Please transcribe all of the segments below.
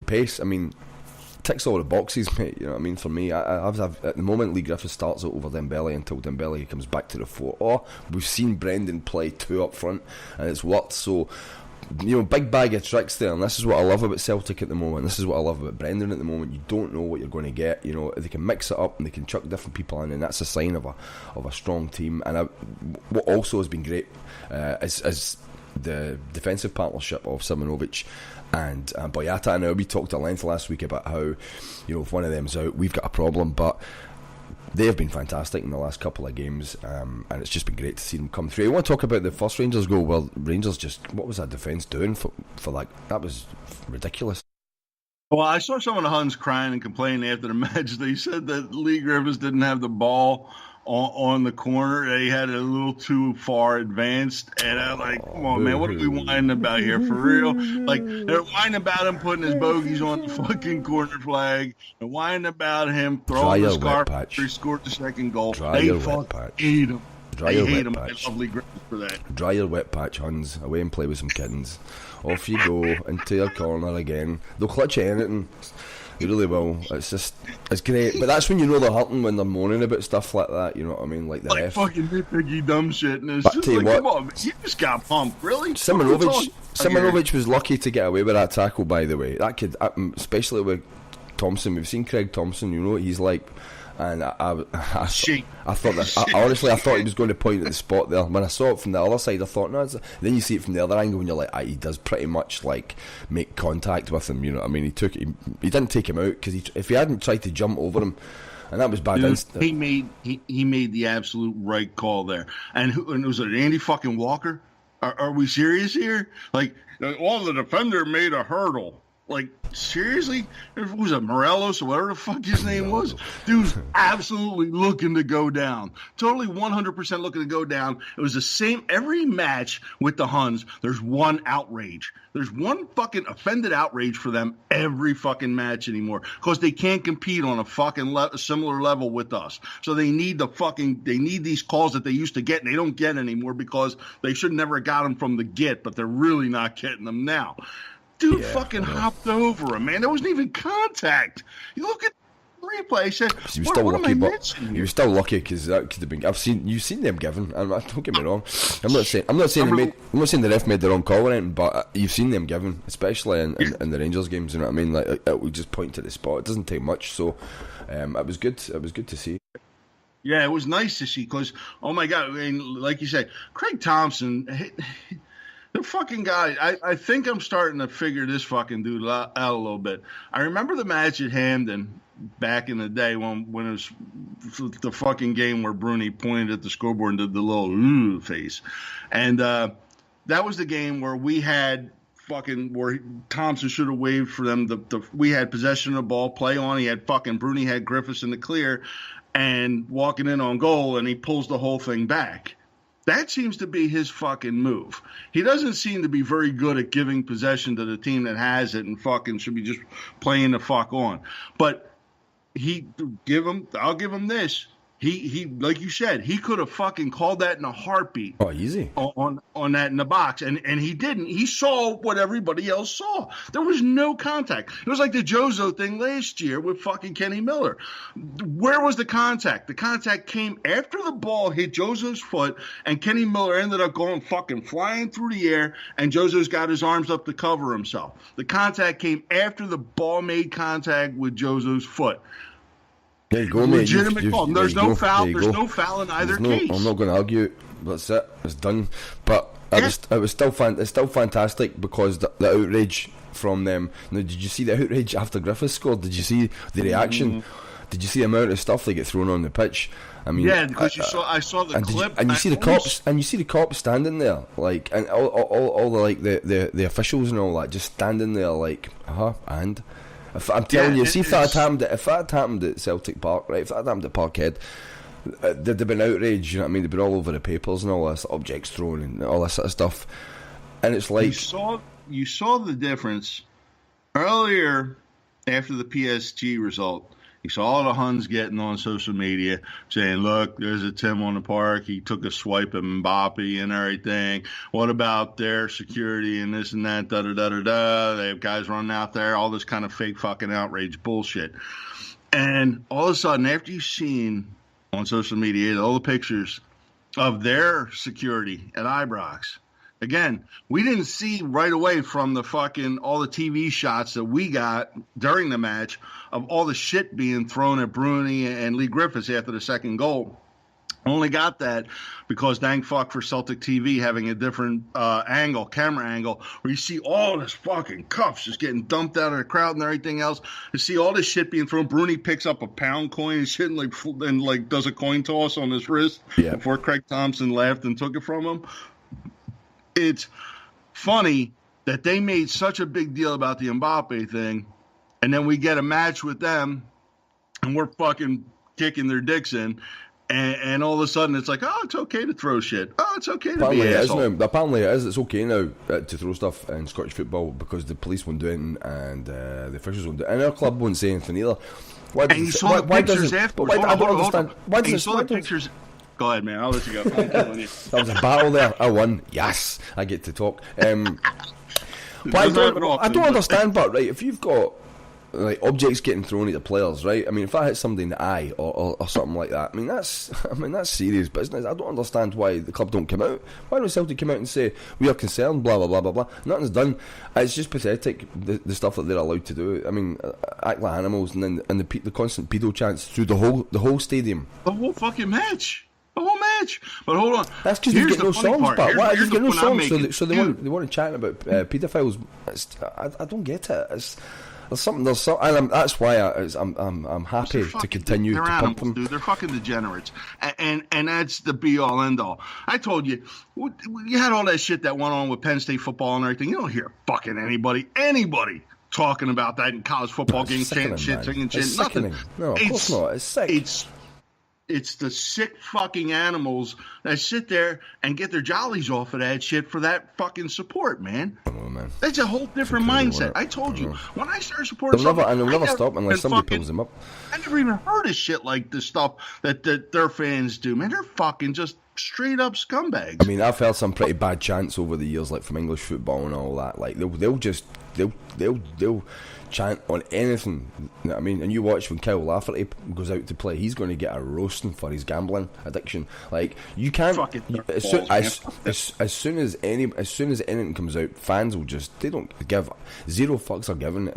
pace. I mean, ticks all the boxes, mate. You know what I mean? For me, I've at the moment, Lee Griffiths starts it over Dembele until Dembele comes back to the fore. Or we've seen Brendan play 2 up front, and it's worked. So, you know, big bag of tricks there, and this is what I love about Celtic at the moment. This is what I love about Brendan at the moment. You don't know what you're going to get. You know, they can mix it up and they can chuck different people in, and that's a sign of a strong team. And what also has been great is the defensive partnership of Simonovic and Boyata. I know we talked at length last week about how, you know, if one of them's out, we've got a problem, but they have been fantastic in the last couple of games, and it's just been great to see them come through. I want to talk about the first Rangers goal. Well, Rangers just, what was that defence doing for that was ridiculous. Well, I saw some of the Huns crying and complaining after the match. They said that Lee Griffiths didn't have the ball on the corner. They had it a little too far advanced, and I'm like, come on, man, what are we whining about here, for real? Like, they're whining about him putting his bogeys on the fucking corner flag. They're whining about him throwing the scarf after he scored the second goal. They fucking hate him. They hate him. I love Lee Griffiths for that. Dry your wet patch, Huns. Away and play with some kittens. Off you go into your corner again. They'll clutch anything. They really will. It's great. But that's when you know they're hurting, when they're moaning about stuff like that. You know what I mean? Like the like ref. Fucking nitpicky dumb shit. And it's just like, come on, man, you just got pumped. Really? Simonovic was lucky to get away with that tackle, by the way. That kid, especially with Thompson. We've seen Craig Thompson, you know what he's like. And I thought that honestly, I thought he was going to point at the spot there. When I saw it from the other side, I thought, no. Then you see it from the other angle, and you're like, he does pretty much like make contact with him. You know what I mean? He didn't take him out, because if he hadn't tried to jump over him, and that was bad. Dude, he made the absolute right call there. And was it Andy fucking Walker? Are we serious here? Like, the defender made a hurdle. Like, seriously? Was it Morelos or whatever the fuck his name was? Dude's absolutely looking to go down. Totally 100% looking to go down. It was the same every match with the Huns. There's one outrage. There's one fucking offended outrage for them every fucking match anymore, because they can't compete on a fucking similar level with us. So they need these calls that they used to get, and they don't get anymore, because they should never have got them from the get, but they're really not getting them now. Dude hopped over him, man. There wasn't even contact. You look at the replay. Said, he was still lucky, but he was still lucky, because that could have been. You've seen them given. And don't get me wrong. I'm not saying the ref made the wrong call or anything, but you've seen them given, especially in the Rangers games. You know what I mean? Like, it would just point to the spot. It doesn't take much, so it was good. It was good to see. Yeah, it was nice to see, because, oh my God, I mean, like you said, Craig Thompson. The fucking guy, I think I'm starting to figure this fucking dude out a little bit. I remember the match at Hamden back in the day when it was the fucking game where Bruni pointed at the scoreboard and did the little ooh face. And that was the game where we had where Thompson should have waved for them. We had possession of the ball, play on. He had Bruni had Griffiths in the clear and walking in on goal, and he pulls the whole thing back. That seems to be his fucking move. He doesn't seem to be very good at giving possession to the team that has it and fucking should be just playing the fuck on. But I'll give him this. He like you said, he could have fucking called that in a heartbeat. Oh, easy. On that in the box. And he didn't. He saw what everybody else saw. There was no contact. It was like the Jozo thing last year with fucking Kenny Miller. Where was the contact? The contact came after the ball hit Jozo's foot, and Kenny Miller ended up going fucking flying through the air, and Jozo's got his arms up to cover himself. The contact came after the ball made contact with Jozo's foot. There you go, mate. Legitimate call. There's no foul. There's no foul in either case. I'm not going to argue. That's it. It's done. But it's still fantastic, because the outrage from them. Now, did you see the outrage after Griffiths scored? Did you see the reaction? Did you see the amount of stuff they get thrown on the pitch? I mean, yeah, because I saw the clip, and you see the cops standing there, like, and all the like the officials and all that, just standing there, like, and. I'm telling you, see, if that had happened at Celtic Park, right? If that had happened at Parkhead, there'd have been outrage. You know what I mean? They'd been all over the papers and all this, objects thrown and all this sort of stuff. And it's like you saw the difference earlier after the PSG result. He saw all the Huns getting on social media saying, look, there's a Tim on the park. He took a swipe at Mbappe and everything. What about their security and this and that, da-da-da-da-da. They have guys running out there, all this kind of fake fucking outrage bullshit. And all of a sudden, after you've seen on social media all the pictures of their security at Ibrox, again, we didn't see right away from the fucking all the TV shots that we got during the match of all the shit being thrown at Bruni and Lee Griffiths after the second goal. Only got that because dang fuck for Celtic TV having a different camera angle, where you see all this fucking cuffs just getting dumped out of the crowd and everything else. You see all this shit being thrown. Bruni picks up a pound coin and shit and does a coin toss on his wrist before Craig Thompson laughed and took it from him. It's funny that they made such a big deal about the Mbappe thing, and then we get a match with them, and we're fucking kicking their dicks in, and all of a sudden it's like, oh, it's okay to throw shit. Oh, it's okay to be an asshole. Apparently it is. It's okay now to throw stuff in Scottish football because the police won't do it and the officials won't do it, and our club won't say anything either. And you saw the pictures afterwards. I don't understand. Why does you saw the pictures? Go ahead, man. I'll let you go. That was a battle there. I won. Yes, I get to talk. I don't understand, but right, if you've got like objects getting thrown at the players, right? I mean, if I hit somebody in the eye or something like that, I mean that's serious business. I don't understand why the club don't come out. Why don't Celtic come out and say we are concerned? Blah blah blah blah blah. Nothing's done. It's just pathetic the stuff that they're allowed to do. I mean, act like animals, and then the constant pedo chants through the whole stadium. The whole fucking match. The whole match. But hold on. That's because you get no songs, but why you get no songs? So they want to chat about paedophiles. I don't get it. There's something, and that's why I'm happy to continue to pump them. Dude, they're fucking degenerates, and that's the be all end all. I told you, you had all that shit that went on with Penn State football and everything. You don't hear fucking anybody talking about that in college football games, singing shit, nothing. No, of course not. It's sick. It's the sick fucking animals that sit there and get their jollies off of that shit for that fucking support, man. Oh, man. That's a whole different mindset. I told you, when I started supporting they'll never stop unless somebody pulls them up. I never even heard of shit like the stuff that their fans do, man. They're fucking just straight up scumbags. I mean, I've heard some pretty bad chants over the years, like from English football and all that. Like they'll chant on anything. You know what I mean? And you watch when Kyle Lafferty goes out to play, he's going to get a roasting for his gambling addiction. Like you can't. As soon as anything comes out, fans will they don't give zero fucks are given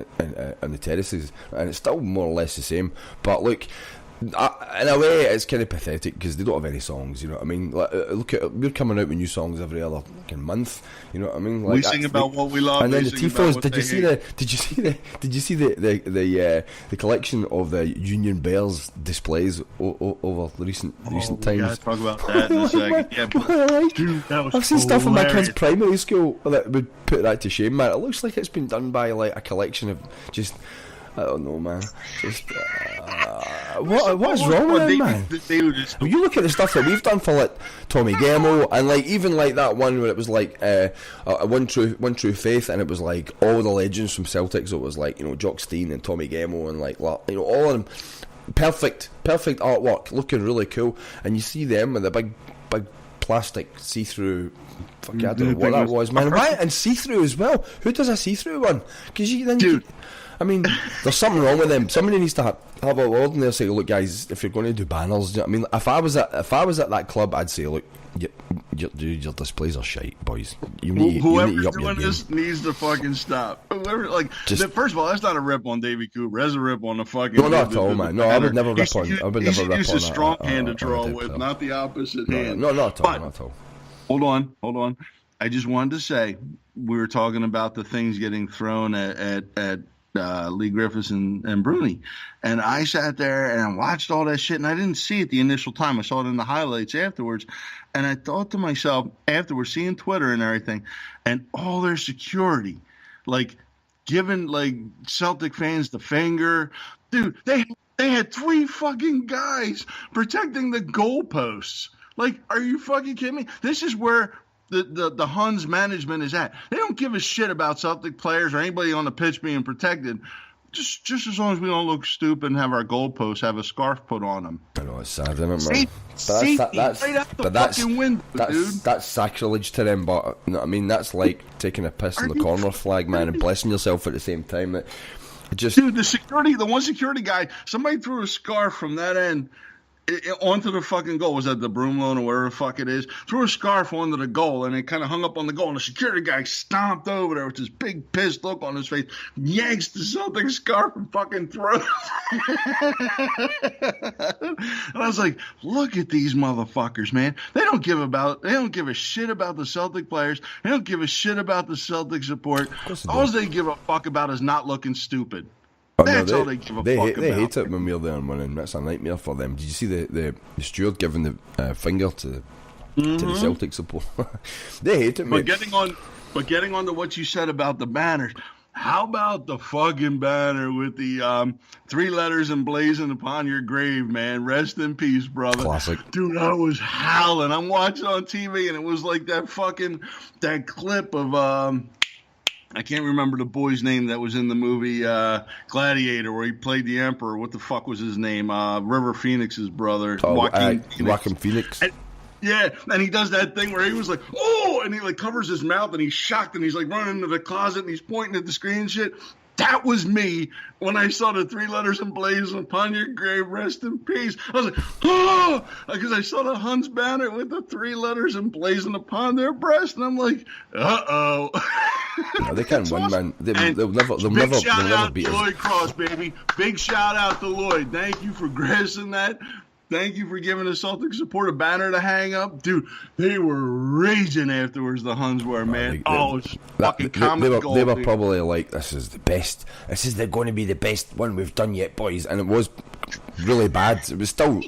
on the terraces, and it's still more or less the same. But look. In a way, it's kind of pathetic because they don't have any songs. You know what I mean? Like, we're coming out with new songs every other fucking month. You know what I mean? Like, we sing about what we love, and then the tifos. Did you see the collection of the Union Bears displays over the recent times? Yeah, talk about that in a second. Dude, that was I've seen stuff in my kids' primary school that would put that to shame, man. It looks like it's been done by like a collection of just. I don't know, man. Just what is wrong with them, man? When you look at the stuff that we've done for like Tommy Gemo, and like even like that one where it was like one true faith, and it was like all the legends from Celtic. So it was like Jock Stein and Tommy Gemo, and like all of them, perfect artwork, looking really cool. And you see them with the big plastic see-through. Fuck, I don't know what that was, man. Why and see-through as well? Who does a see-through one? Because I mean, there's something wrong with them. Somebody needs to have a word in there. Say, look, guys, if you're going to do banners, I mean, if I was at that club, I'd say, look, your displays are shite, boys. Whoever's doing this needs to fucking stop. First of all, that's not a rip on Davey Cooper. That's a rip on the fucking. No, not at all, man. No, I would never rip on. Use a strong hand to draw with, not the opposite hand. No, not at all. Hold on. I just wanted to say we were talking about the things getting thrown at Lee Griffiths and Bruni, and I sat there and I watched all that shit, and I didn't see it the initial time. I saw it in the highlights afterwards, and I thought to myself afterwards, seeing Twitter and everything, and all their security, like giving like Celtic fans the finger, dude. They had 3 fucking guys protecting the goalposts. Like, are you fucking kidding me? This is where the Huns management is at. They don't give a shit about Celtic players or anybody on the pitch being protected Just as long as we don't look stupid and have our goalposts have a scarf put on them. I know, it's sad, isn't it, man? Safety, right out the fucking window, dude. That's sacrilege to them, but you know what I mean? That's like taking a piss on the corner flag, man, and blessing yourself at the same time. It just... Dude, the one security guy, somebody threw a scarf from that end onto the fucking goal. Was that the Broomloan or whatever the fuck it is? Threw a scarf onto the goal, and it kind of hung up on the goal. And the security guy stomped over there with this big pissed look on his face, yanks the Celtic scarf and fucking throws. And I was like, look at these motherfuckers, man. They don't give a shit about the Celtic players. They don't give a shit about the Celtic support. All they give a fuck about is not looking stupid. That's all they give a fuck about. They hate it when we're there and winning. That's a nightmare for them. Did you see the steward giving the finger to the Celtic support? They hate it, mate. But getting on to what you said about the banners, how about the fucking banner with the 3 letters emblazoned upon your grave, man? Rest in peace, brother. Classic. Dude, I was howling. I'm watching on TV, and it was like that clip of... I can't remember the boy's name that was in the movie Gladiator, where he played the Emperor. What the fuck was his name? River Phoenix's brother, Joaquin Phoenix. And he does that thing where he was like, oh, and he like covers his mouth, and he's shocked, and he's like running into the closet, and he's pointing at the screen and shit. That was me when I saw the 3 letters emblazoned upon your grave, rest in peace. I was like, oh, because I saw the Huns banner with the 3 letters emblazoned upon their breast, and I'm like, uh-oh. No, they can't win, awesome. Man. They'll never beat us. Lloyd Cross, baby. Big shout out to Lloyd. Thank you for gracing that. Thank you for giving the Celtic support a banner to hang up. Dude, they were raging afterwards, the Huns were, man. It's fucking comical. They were probably like, this is the best. This is going to be the best one we've done yet, boys. And it was really bad. It was still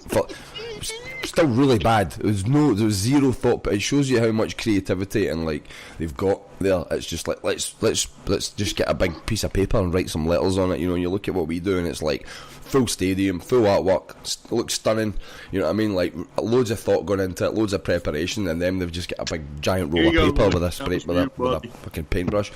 really bad. There was zero thought, but it shows you how much creativity and like they've got there. It's just like let's just get a big piece of paper and write some letters on it. You know, you look at what we do and it's like full stadium, full artwork, looks stunning. You know what I mean? Like loads of thought going into it, loads of preparation, and then they've just got a big giant roll of paper with a fucking paintbrush.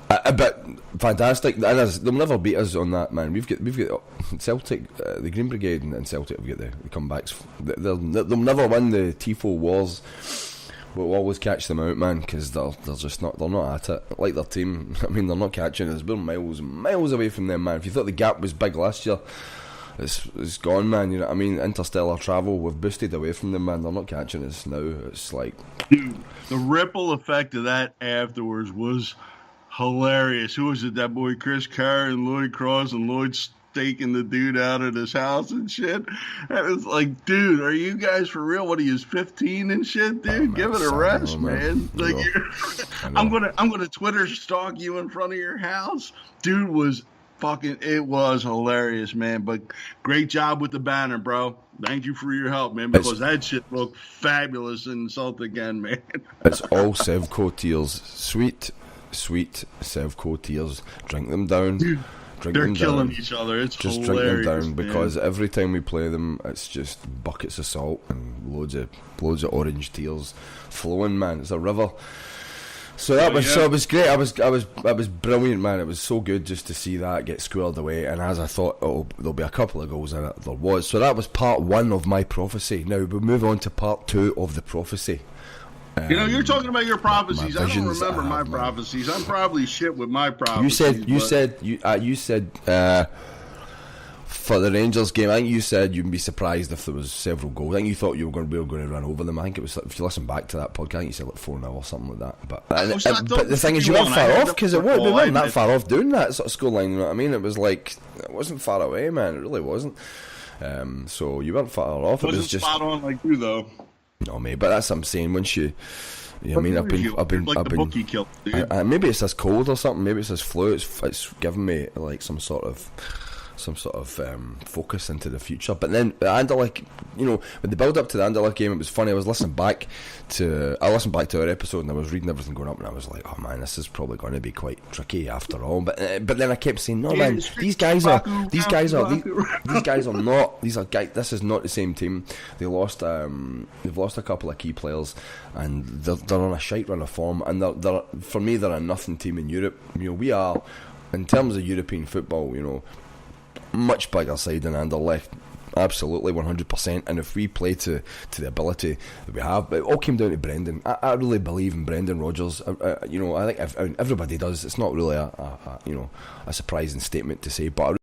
But fantastic, and they'll never beat us on that, man. We've got Celtic, the Green Brigade and Celtic have got the comebacks. They'll never win the Tifo wars. We'll always catch them out, man, because they're not at it. Like their team, I mean, they're not catching us. We're miles and miles away from them, man. If you thought the gap was big last year, it's gone, man. You know what I mean? Interstellar travel, we've boosted away from them, man. They're not catching us now. It's like, dude, the ripple effect of that afterwards was hilarious. Who was it? That boy Chris Carr and Lloyd Cross, and Lloyd staking the dude out of his house and shit. And it's like, dude, are you guys for real? What, he is 15 and shit, dude? Oh, give it a rest, man. Like, I'm gonna Twitter stalk you in front of your house. Dude was fucking, it was hilarious, man. But great job with the banner, bro. Thank you for your help, man, because that shit looked fabulous in Celtic again, man. It's all Sevco tears. Sweet Sevco tears. Drink them down. Dude, they're killing each other. It's just hilarious, drink them down, man. because every time we play them, it's just buckets of salt and loads of orange tears flowing, man. It's a river. So that was so it was great. I was brilliant, man. It was so good just to see that get squared away. And as I thought, there'll be a couple of goals in it. There was. So that was part 1 of my prophecy. Now we move on to part 2 of the prophecy. You know, you're talking about your prophecies. I don't remember my prophecies. I'm probably shit with my prophecies. You said for the Rangers game, I think you said you'd be surprised if there was several goals. I think you thought we were going to run over them. I think it was, if you listen back to that podcast, I think you said like 4-0 or something like that. But the thing is, you weren't far off, because we weren't that far off doing that sort of scoreline. You know what I mean? It was like, it wasn't far away, man. It really wasn't. So you weren't far off. It was just spot on like you, though. No, mate, but that's what I'm saying. Once you I mean, I've been, the bookie killed, dude. Maybe it's this cold or something. Maybe it's this flu. It's given me like some sort of focus into the future. But then Anderlecht, you know, with the build up to the Anderlecht game, it was funny. I listened back to our episode, and I was reading everything going up, and I was like, oh man, this is probably going to be quite tricky after all. But then I kept saying, no man, these guys are not. This is not the same team. They've lost a couple of key players, and they're on a shite run of form. And they're for me, they're a nothing team in Europe. You know, in terms of European football, you know, much bigger side than Anderlecht. Absolutely, 100%. And if we play to the ability that we have, but it all came down to Brendan. I really believe in Brendan Rodgers. You know, I think if everybody does. It's not really a surprising statement to say, but